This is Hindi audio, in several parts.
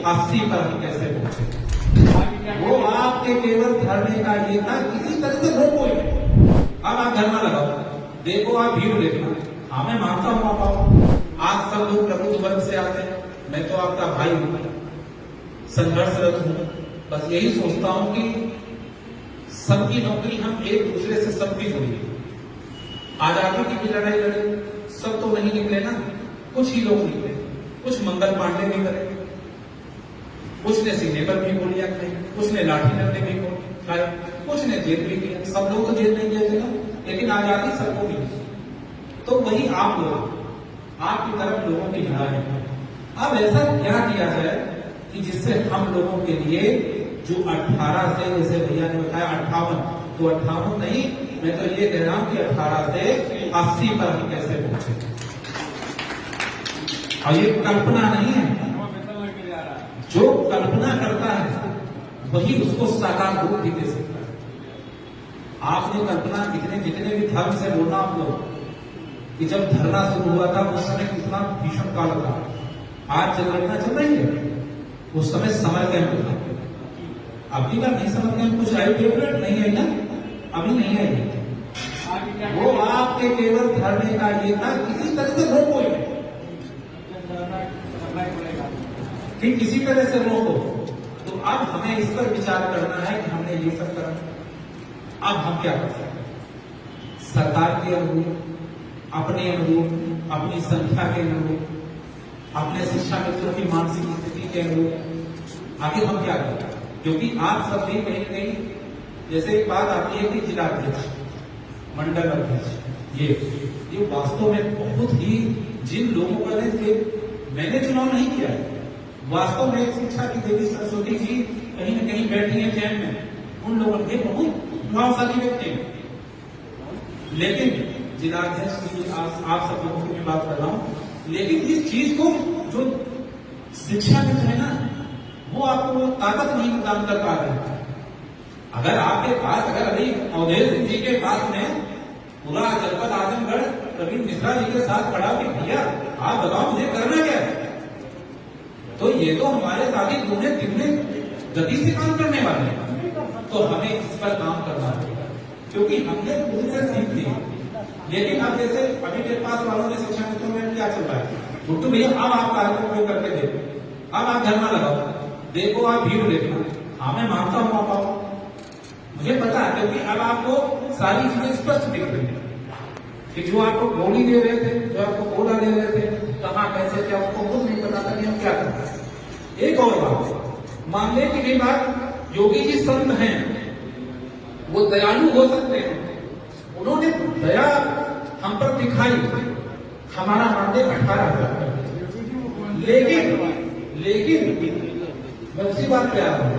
80 पर हम कैसे पहुंचे। वो आपके केवल धरने का ये था, किसी तरह से रोको ही नहीं। अब आप धरना लगाओ, देखो आप भीड़ देखना। हाँ मैं मानता हूं आप आओ, आप सब लोग प्रबुद्ध वर्ग से आते हैं, मैं तो आपका भाई हूं, संघर्षरत हूं। बस यही सोचता हूं कि सबकी नौकरी हम एक दूसरे से सबकी जुड़ी। आजादी की भी लड़ाई लड़े, सब तो नहीं निकले ना, कुछ ही लोग निकले। कुछ मंगल पांडे भी करे, कुछ ने सीने पर भी गोलियां खाई, कुछ ने लाठी डंडे भी खाए, कुछ ने जेल भी किया। सब लोग तो जेल नहीं गए थे ना, लेकिन आजादी सबको मिली। तो वही आप लोग, आपकी तरफ लोगों की भिड़ा है। अब ऐसा क्या किया जाए कि जिससे हम लोगों के लिए जो 18 से, जैसे भैया ने बताया 58, तो 58 नहीं, मैं तो ये कह रहा हूं कि 18 से 80 पर हम कैसे पहुंचे। और ये कल्पना नहीं है, जो कल्पना करता है वही उसको साकार रूप भी दे सकता है। आपने कल्पना जितने भी धर्म से बोलना आप लोग कि जब धरना शुरू हुआ था उस समय कितना भीषण काल था। आज जनगणना चल रही है, उस समय समर कैंप था। अभी बार नहीं समर कैंप कुछ आई फेवरेट नहीं आई ना, अभी नहीं आई। वो आपके केवल धरने का ये था, किसी तरह से रोको ही नहीं कि किसी तरह से रोको। तो अब हमें इस पर विचार करना है कि हमने ये सब करना। अब हम क्या कर सकते हैं, सरकार के अनुरूप, अपने अनुरूप, अपनी संख्या के अनुरूप, अपने शिक्षा मित्रों की मानसिक स्थिति के अनुरूप आगे हम क्या करें। क्योंकि आप सब भी कहीं कहीं, जैसे एक बात आती है कि जिलाध्यक्ष, मंडल अध्यक्ष, ये वास्तव में बहुत ही जिन लोगों का मैंने चुनाव नहीं किया है, वास्तव में शिक्षा की देवी सरस्वती जी कहीं न कहीं बैठी है चैन में, उन लोगों के बहुत प्रभावशाली व्यक्ति हैं। लेकिन जिलाध्यक्ष की आप सब लोगों की बात कर रहा हूं, लेकिन इस चीज को जो शिक्षा मित्र है ना, वो आपको वो ताकत नहीं प्रदान कर पा रहे। अगर आपके पास, अगर अभी अवधेश सिंह जी के पास में पूरा जनपद आजमगढ़ प्रवीण मिश्रा जी के साथ खड़ा कि भैया आप बताओ मुझे करना क्या है, तो ये तो हमारे साथी दूने तिगने गति से काम करने वाले हैं। तो हमें इस पर काम करना पड़ेगा, क्योंकि हमने उनसे सीख ली। लेकिन अब जैसे अभी मेरे पास वालों ने शिक्षा मित्रों में क्या चल रहा है, गुट्टू भैया अब आप कार्यक्रम को करके देखो, अब आप धरना लगाओ, देखो आप भीड़ देखना। हाँ मैं मानता हूं आप आओ, मुझे पता है, क्योंकि अब आपको सारी चीजें स्पष्ट दिख रही है कि जो आपको गोली दे रहे थे, जो आपको गोला दे रहे थे, कहां कैसे क्या, आपको खुद नहीं पता था कि हम क्या करते हैं। एक और बात, मामले की भी बात, योगी जी संत हैं, वो दयालु हो सकते हैं, उन्होंने दया हम पर दिखाई, हमारा मानदेय 18,000। लेकिन मैं उसी बात पे आ रहा हूं,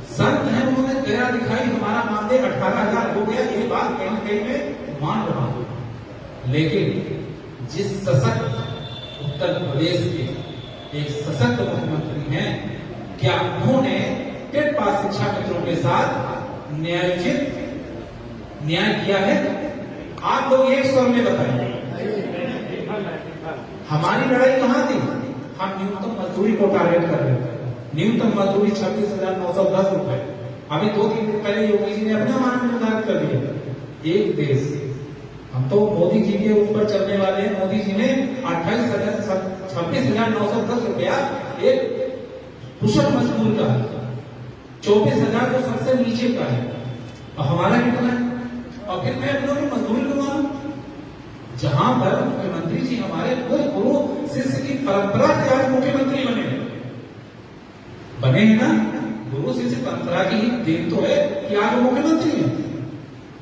संत हैं, उन्होंने दया दिखाई, हमारा मानदेय 18,000 हो गया, ये बात कहीं कहीं में मान रहा हूं। लेकिन जिस सशक्त उत्तर प्रदेश के एक सशक्त मुख्यमंत्री हैं, क्या उन्होंने टेट पास शिक्षा मित्रों के साथ न्याय किया है? आप लोग एक स्वर में बताइए, हमारी लड़ाई कहां थी? हम न्यूनतम मजदूरी को टारगेट कर रहे थे, न्यूनतम मजदूरी 26,910 रुपए। अभी 2-3 दिन पहले योगी जी ने अपने मान निर्धारित कर दिया। एक देश, हम तो मोदी जी के ऊपर चलने वाले हैं। मोदी जी ने 26,910 रुपया एक कुशल मजदूर का, 24,000 जो सबसे नीचे का है, और हमारा कितना है? और फिर मैं अपनों की मजदूरी को मानू, जहां पर मुख्यमंत्री जी हमारे कोई गुरु शिष्य की परंपरा से आज मुख्यमंत्री बने हैं ना, गुरु शिष्य परंपरा की देन तो है कि आज मुख्यमंत्री है।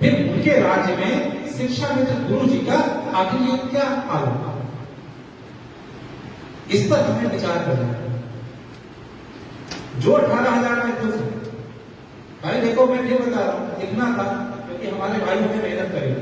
फिर उनके राज्य में शिक्षा मित्र गुरु जी का आखिर ये क्या हाल होगा, इस पर हमें विचार करना है। जो 18,000 में खुश है, भाई देखो मैं फिर बता रहा हूं, लिखना था क्योंकि हमारे भाइयों ने मेहनत करी।